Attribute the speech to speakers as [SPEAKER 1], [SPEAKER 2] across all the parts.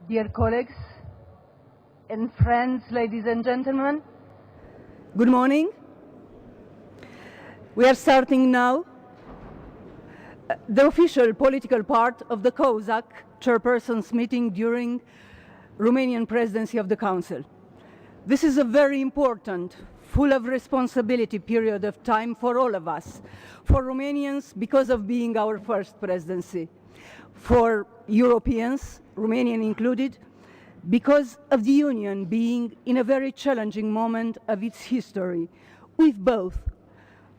[SPEAKER 1] Dear colleagues and friends, ladies and gentlemen,
[SPEAKER 2] good morning. We are starting now the official political part of the COSAC Chairpersons meeting during Romanian presidency of the Council. This is a very important, full of responsibility period of time for all of us, for Romanians because of being our first presidency, for Europeans, Romanian included, because of the Union being in a very challenging moment of its history, with both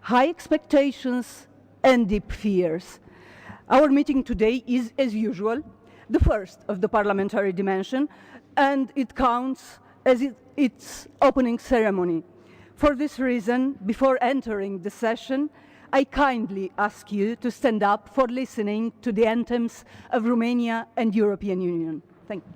[SPEAKER 2] high expectations and deep fears. Our meeting today is, as usual, the first of the parliamentary dimension, and it counts as its opening ceremony. For this reason, before entering the session, I kindly ask you to stand up for listening to the anthems of Romania and European Union. Thank you.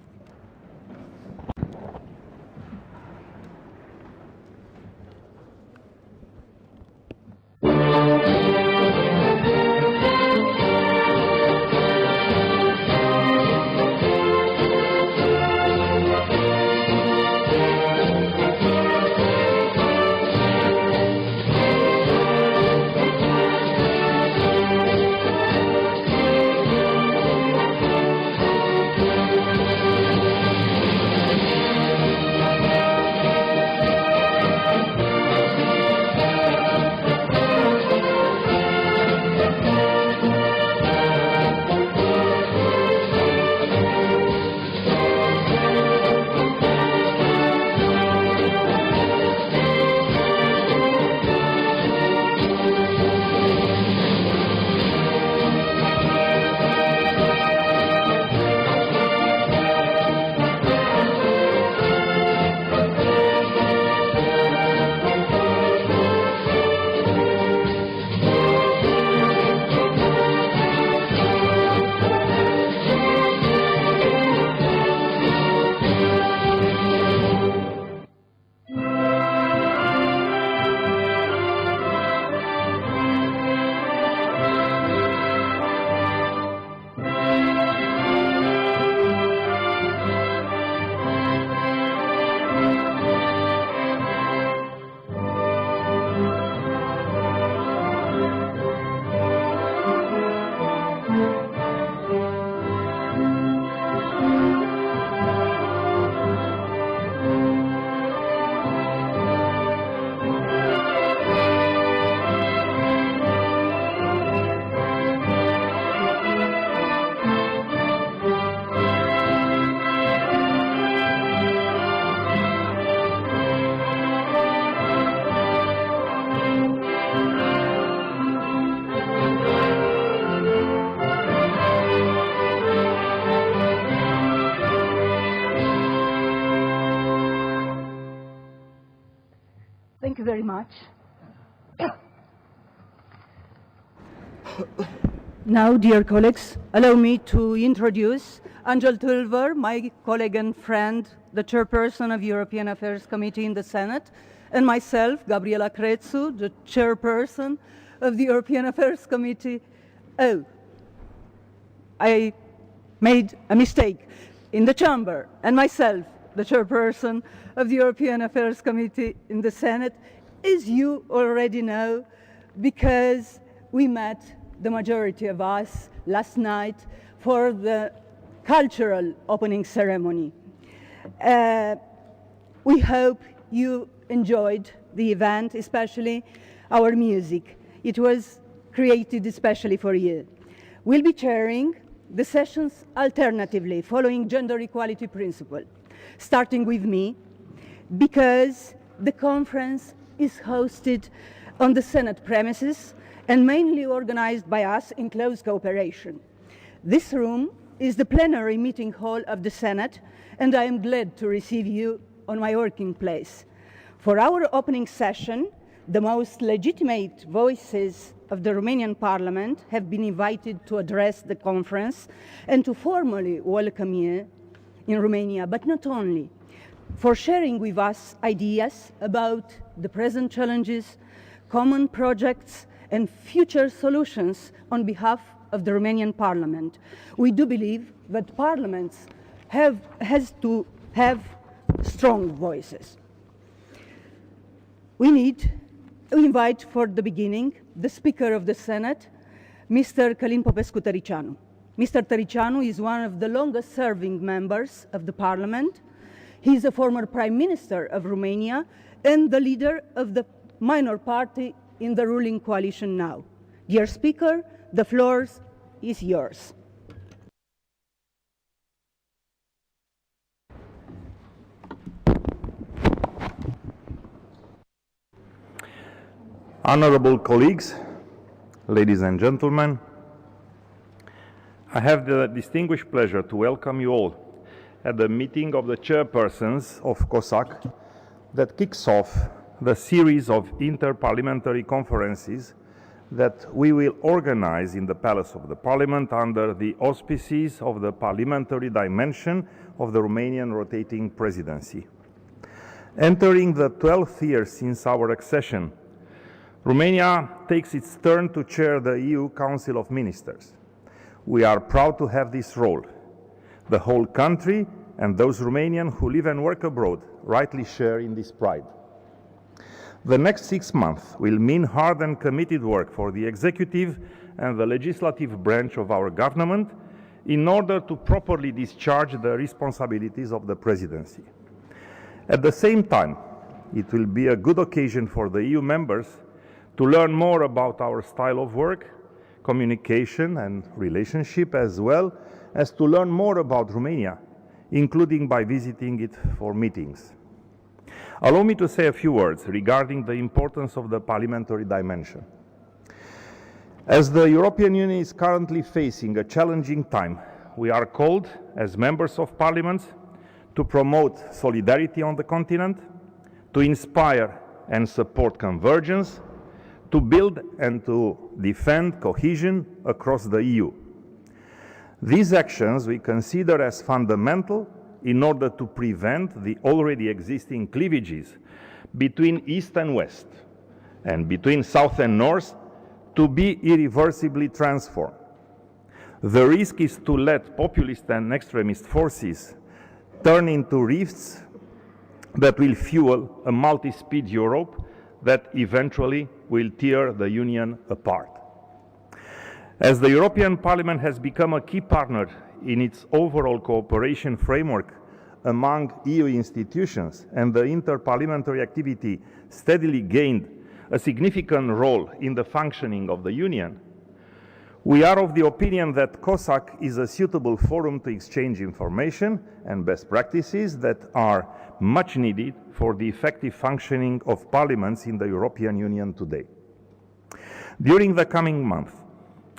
[SPEAKER 2] Thank you very much. Now, dear colleagues, allow me to introduce Angel Tulver, my colleague and friend, the chairperson of European Affairs Committee in the Senate, and myself, Gabriela Crețu, the chairperson of the European Affairs Committee. Oh, I made a mistake. In the chamber, and myself, the chairperson of the European Affairs Committee in the Senate, as you already know, because we met, the majority of us, last night for the cultural opening ceremony. We hope you enjoyed the event, especially our music. It was created especially for you. We'll be chairing the sessions alternatively, following gender equality principle, starting with me, because the conference is hosted on the Senate premises and mainly organized by us in close cooperation. This room is the plenary meeting hall of the Senate, and I am glad to receive you on my working place. For our opening session, the most legitimate voices of the Romanian Parliament have been invited to address the conference and to formally welcome you in Romania, but not only, for sharing with us ideas about the present challenges, common projects, and future solutions on behalf of the Romanian Parliament. We do believe that parliaments has to have strong voices. We invite for the beginning the Speaker of the Senate, Mr. Călin Popescu-Tăricianu. Mr. Tăricianu is one of the longest serving members of the Parliament. He is a former Prime Minister of Romania and the leader of the minor party in the ruling coalition now. Dear Speaker, the floor is yours.
[SPEAKER 3] Honorable colleagues, ladies and gentlemen, I have the distinguished pleasure to welcome you all at the meeting of the chairpersons of COSAC that kicks off the series of inter-parliamentary conferences that we will organize in the Palace of the Parliament under the auspices of the parliamentary dimension of the Romanian rotating presidency. Entering the 12th year since our accession, Romania takes its turn to chair the EU Council of Ministers. We are proud to have this role. The whole country and those Romanians who live and work abroad rightly share in this pride. The next 6 months will mean hard and committed work for the executive and the legislative branch of our government in order to properly discharge the responsibilities of the presidency. At the same time, it will be a good occasion for the EU members to learn more about our style of work, communication and relationship, as well as to learn more about Romania, including by visiting it for meetings. Allow me to say a few words regarding the importance of the parliamentary dimension. As the European Union is currently facing a challenging time, we are called, as members of parliament, to promote solidarity on the continent, to inspire and support convergence, to build and to defend cohesion across the EU. These actions we consider as fundamental in order to prevent the already existing cleavages between East and West and between South and North to be irreversibly transformed. The risk is to let populist and extremist forces turn into rifts that will fuel a multi-speed Europe that eventually will tear the Union apart. As the European Parliament has become a key partner in its overall cooperation framework among EU institutions and the inter-parliamentary activity steadily gained a significant role in the functioning of the Union, we are of the opinion that COSAC is a suitable forum to exchange information and best practices that are much needed for the effective functioning of parliaments in the European Union today. During the coming month,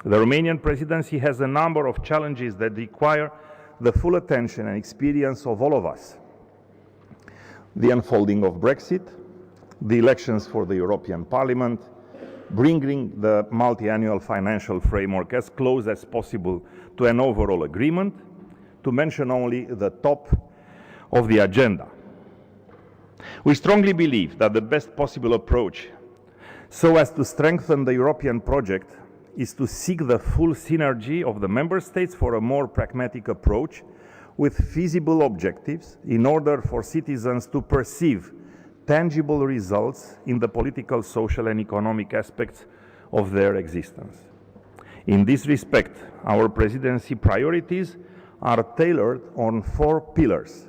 [SPEAKER 3] the Romanian presidency has a number of challenges that require the full attention and experience of all of us. The unfolding of Brexit, the elections for the European Parliament, bringing the multi-annual financial framework as close as possible to an overall agreement, to mention only the top of the agenda. We strongly believe that the best possible approach so as to strengthen the European project is to seek the full synergy of the member states for a more pragmatic approach with feasible objectives in order for citizens to perceive tangible results in the political, social and economic aspects of their existence. In this respect, our presidency priorities are tailored on 4 pillars: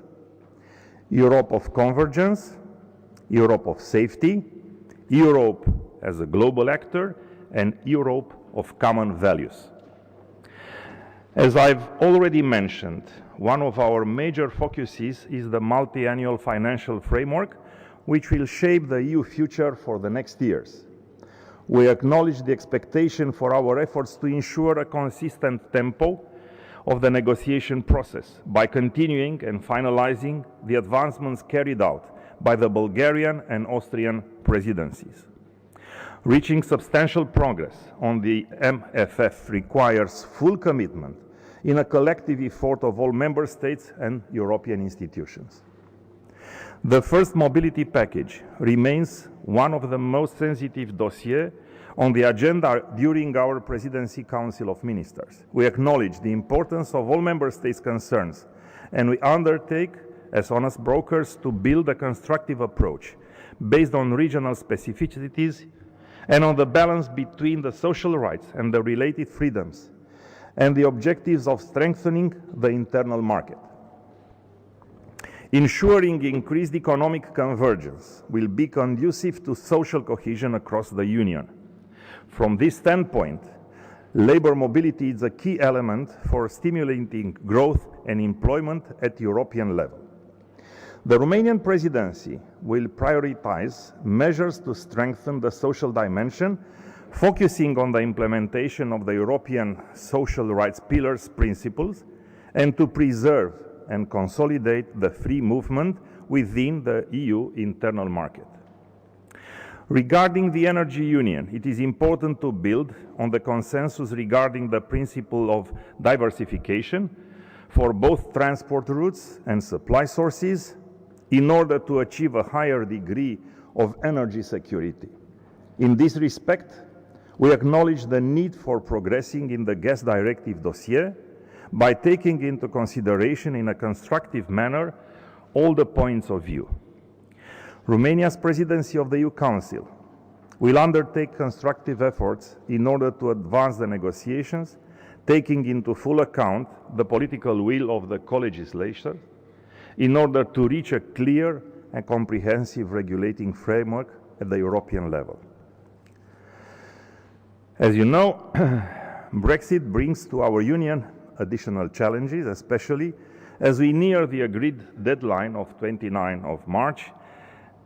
[SPEAKER 3] Europe of convergence, Europe of safety, Europe as a global actor, and Europe of common values. As I've already mentioned, one of our major focuses is the multi-annual financial framework, which will shape the EU future for the next years. We acknowledge the expectation for our efforts to ensure a consistent tempo of the negotiation process by continuing and finalizing the advancements carried out by the Bulgarian and Austrian presidencies. Reaching substantial progress on the MFF requires full commitment in a collective effort of all member states and European institutions. The first mobility package remains one of the most sensitive dossiers on the agenda during our Presidency Council of Ministers. We acknowledge the importance of all member states' concerns and we undertake, as honest brokers, to build a constructive approach based on regional specificities and on the balance between the social rights and the related freedoms and the objectives of strengthening the internal market. Ensuring increased economic convergence will be conducive to social cohesion across the Union. From this standpoint, labor mobility is a key element for stimulating growth and employment at European level. The Romanian presidency will prioritize measures to strengthen the social dimension, focusing on the implementation of the European social rights pillars principles, and to preserve and consolidate the free movement within the EU internal market. Regarding the energy union, it is important to build on the consensus regarding the principle of diversification for both transport routes and supply sources in order to achieve a higher degree of energy security. In this respect, we acknowledge the need for progressing in the gas directive dossier by taking into consideration in a constructive manner all the points of view. Romania's presidency of the EU Council will undertake constructive efforts in order to advance the negotiations, taking into full account the political will of the co-legislators in order to reach a clear and comprehensive regulating framework at the European level. As you know, Brexit brings to our Union additional challenges, especially as we near the agreed deadline of 29 of March,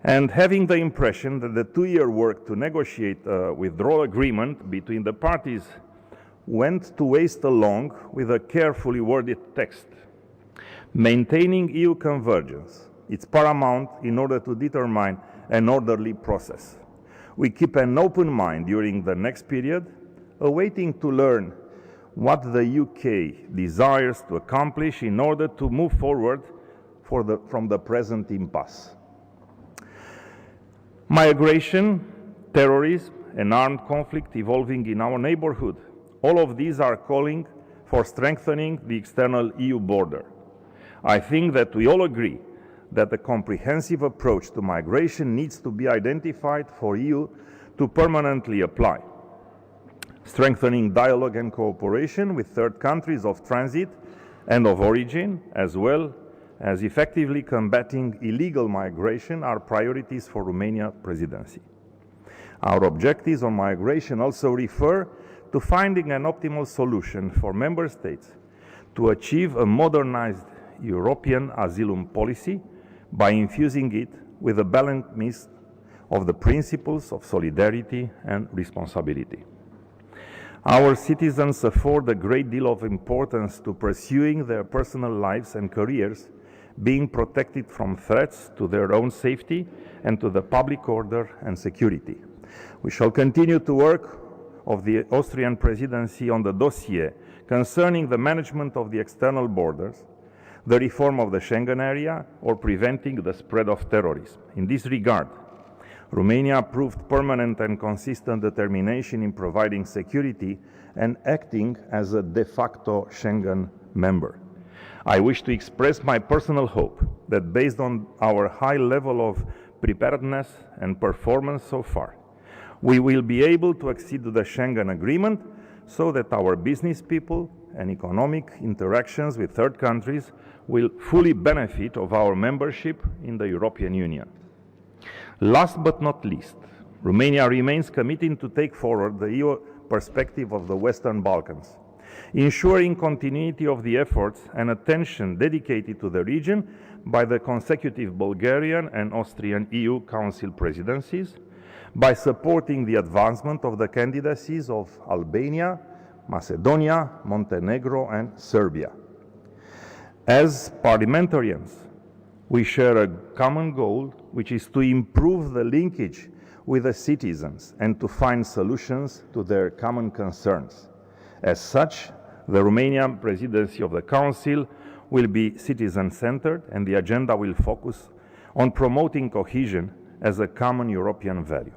[SPEAKER 3] and having the impression that the two-year work to negotiate a withdrawal agreement between the parties went to waste along with a carefully worded text. Maintaining EU convergence is paramount in order to determine an orderly process. We keep an open mind during the next period, awaiting to learn what the UK desires to accomplish in order to move forward from the present impasse. Migration, terrorism, and armed conflict evolving in our neighborhood, all of these are calling for strengthening the external EU border. I think that we all agree that a comprehensive approach to migration needs to be identified for EU to permanently apply. Strengthening dialogue and cooperation with third countries of transit and of origin, as well as effectively combating illegal migration, are priorities for Romania's presidency. Our objectives on migration also refer to finding an optimal solution for member states to achieve a modernized European asylum policy by infusing it with a balanced mix of the principles of solidarity and responsibility. Our citizens afford a great deal of importance to pursuing their personal lives and careers, being protected from threats to their own safety and to the public order and security. We shall continue to work of the Austrian presidency on the dossier concerning the management of the external borders, the reform of the Schengen area, or preventing the spread of terrorism. In this regard, Romania proved permanent and consistent determination in providing security and acting as a de facto Schengen member. I wish to express my personal hope that based on our high level of preparedness and performance so far, we will be able to accede to the Schengen Agreement so that our business people and economic interactions with third countries will fully benefit of our membership in the European Union. Last but not least, Romania remains committed to take forward the EU perspective of the Western Balkans, ensuring continuity of the efforts and attention dedicated to the region by the consecutive Bulgarian and Austrian EU Council presidencies, by supporting the advancement of the candidacies of Albania, Macedonia, Montenegro, and Serbia. As parliamentarians, we share a common goal, which is to improve the linkage with the citizens and to find solutions to their common concerns. As such, the Romanian presidency of the Council will be citizen-centered, and the agenda will focus on promoting cohesion as a common European value.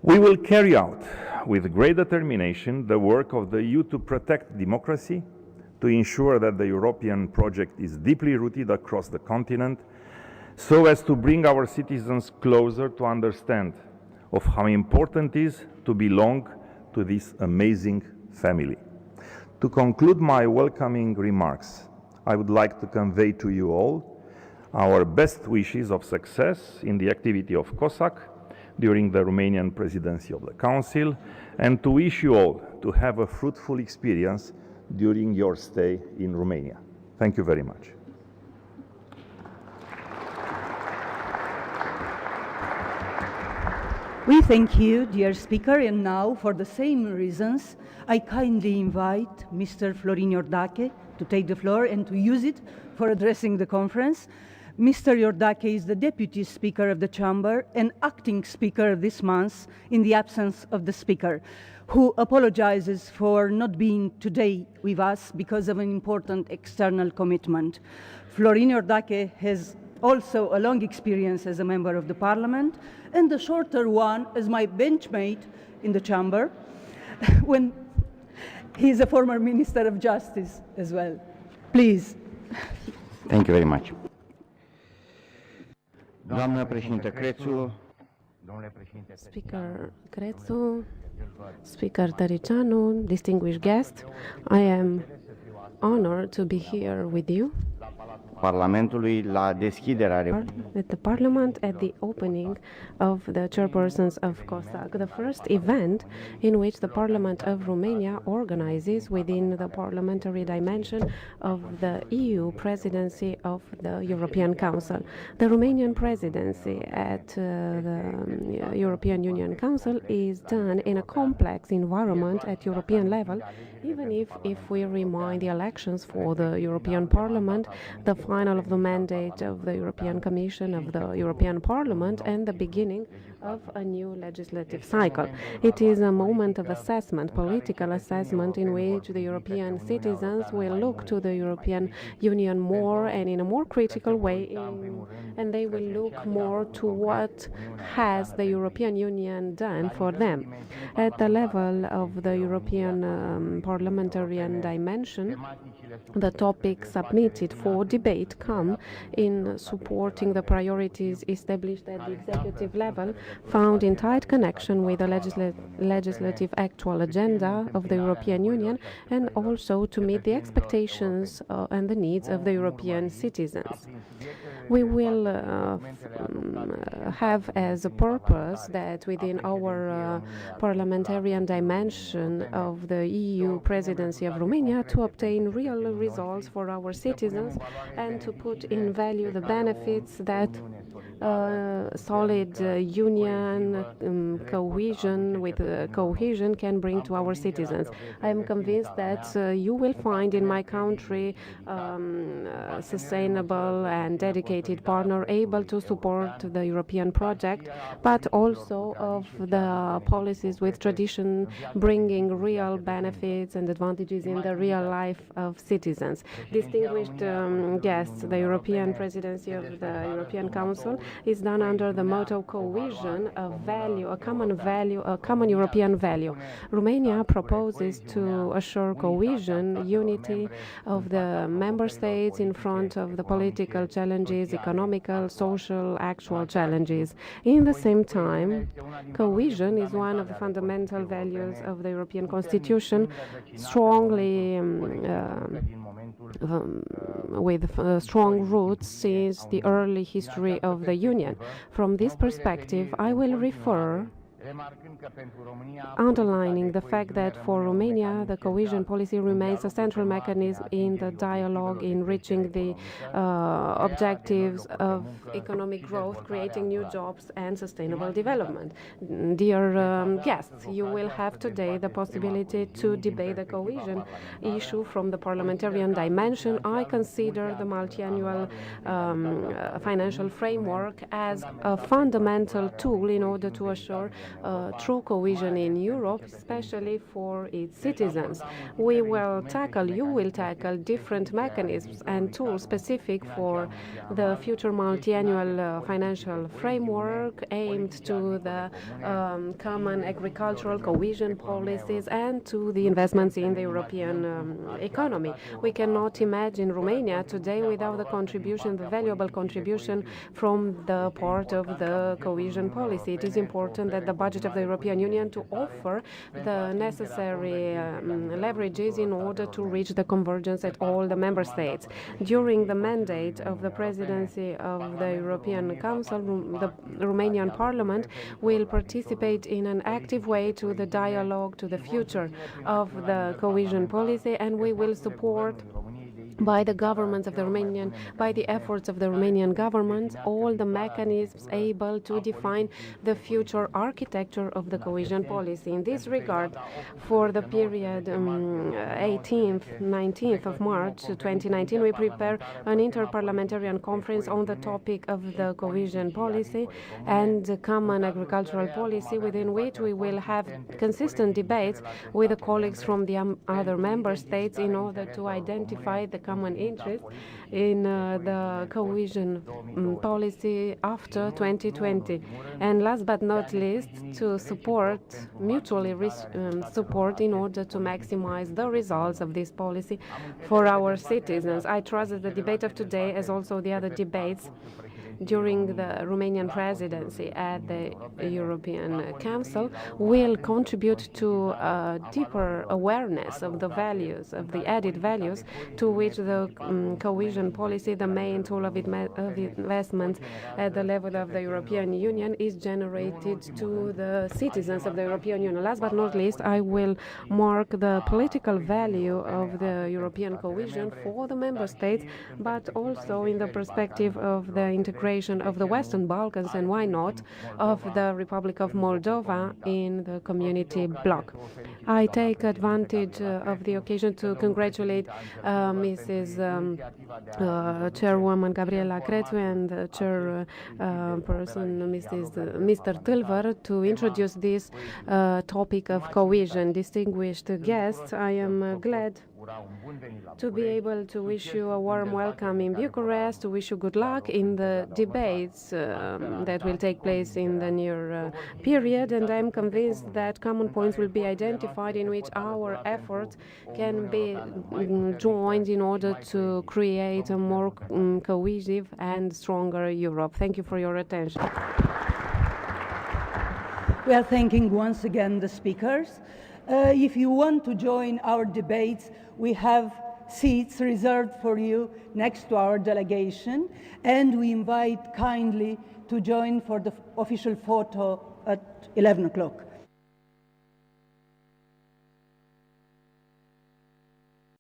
[SPEAKER 3] We will carry out with great determination the work of the EU to protect democracy, to ensure that the European project is deeply rooted across the continent, so as to bring our citizens closer to understand of how important it is to belong to this amazing family. To conclude my welcoming remarks, I would like to convey to you all our best wishes of success in the activity of COSAC during the Romanian presidency of the Council, and to wish you all to have a fruitful experience during your stay in Romania. Thank you very much.
[SPEAKER 2] We thank you, dear Speaker, and now, for the same reasons, I kindly invite Mr. Florin Iordache to take the floor and to use it for addressing the conference. Mr. Iordache is the Deputy Speaker of the Chamber and acting Speaker this month in the absence of the Speaker, who apologizes for not being today with us because of an important external commitment. Florin Iordache has also a long experience as a member of the Parliament and a shorter one as my benchmate in the Chamber when he's a former Minister of Justice as well. Please.
[SPEAKER 4] Thank you very much. Doamnă președintă Crețu,
[SPEAKER 5] Speaker Crețu, Speaker Tăricianu, distinguished guests, I am honored to be here with you
[SPEAKER 4] Parlamentului la deschiderea
[SPEAKER 5] at the Parliament at the opening of the Chairpersons of COSAC, the first event in which the Parliament of Romania organizes within the parliamentary dimension of the EU presidency of the European Council. The Romanian presidency at the European Union Council is done in a complex environment at European level, even if we remind the elections for the European Parliament, the final of the mandate of the European Commission, of the European Parliament, and the beginning of a new legislative cycle. It is a moment of assessment, political assessment, in which the European citizens will look to the European Union more and in a more critical way, and they will look more to what has the European Union done for them. At the level of the European parliamentarian dimension, the topics submitted for debate come in supporting the priorities established at the executive level, found in tight connection with the legislative actual agenda of the European Union, and also to meet the expectations and the needs of the European citizens. We will have as a purpose that within our parliamentarian dimension of the EU presidency of Romania to obtain real results for our citizens and to put in value the benefits that solid union, cohesion with cohesion can bring to our citizens. I am convinced that you will find in my country sustainable and dedicated partner able to support the European project, but also of the policies with tradition bringing real benefits and advantages in the real life of citizens. Distinguished guests, the European presidency of the European Council is done under the motto cohesion, a value, a common European value. Romania proposes to assure cohesion, unity of the member states in front of the political challenges, economical, social, actual challenges. In the same time, cohesion is one of the fundamental values of the European Constitution, strongly with strong roots since the early history of the Union. From this perspective, I will refer underlining the fact that for Romania the cohesion policy remains a central mechanism in the dialogue in reaching the objectives of economic growth, creating new jobs and sustainable development. Dear guests, you will have today the possibility to debate the cohesion issue from the parliamentarian dimension. I consider the multi-annual financial framework as a fundamental tool in order to assure true cohesion in Europe, especially for its citizens. We will tackle, you will tackle different mechanisms and tools specific for the future multi-annual financial framework aimed to the common agricultural cohesion policies and to the investments in the European economy. We cannot imagine Romania today without the contribution, the valuable contribution from the part of the cohesion policy. It is important that the budget of the European Union to offer the necessary leverages in order to reach the convergence at all the member states. During the mandate of the presidency of the European Council, the Romanian Parliament will participate in an active way to the dialogue to the future of the cohesion policy, and we will support by the governments of the Romanian, by the efforts of the Romanian government, all the mechanisms able to define the future architecture of the cohesion policy. In this regard, for the period 18th, 19th of March 2019, we prepare an interparliamentary conference on the topic of the cohesion policy and the common agricultural policy, within which we will have consistent debates with the colleagues from the other member states in order to identify the common interest in the cohesion policy after 2020. And last but not least, to support, mutually support in order to maximize the results of this policy for our citizens. I trust that the debate of today, as also the other debates during the Romanian presidency at the European Council, will contribute to a deeper awareness of the values, of the added values to which the cohesion policy, the main tool of investment at the level of the European Union, is generated to the citizens of the European Union. Last but not least, I will mark the political value of the European cohesion for the member states, but also in the perspective of the integration of the Western Balkans, and why not, of the Republic of Moldova in the community bloc. I take advantage of the occasion to congratulate Mrs. Chairwoman Gabriela Crețu and the Chairperson Mr. Tâlvăr to introduce this topic of cohesion. Distinguished guests, I am glad to be able to wish you a warm welcome in Bucharest, to wish you good luck in the debates that will take place in the near period, and I am convinced that common points will be identified in which our efforts can be joined in order to create a more cohesive and stronger Europe. Thank you for your attention.
[SPEAKER 2] We are thanking once again the speakers. If you want to join our debates, we have seats reserved for you next to our delegation, and we invite kindly to join for the official photo at 11 o'clock.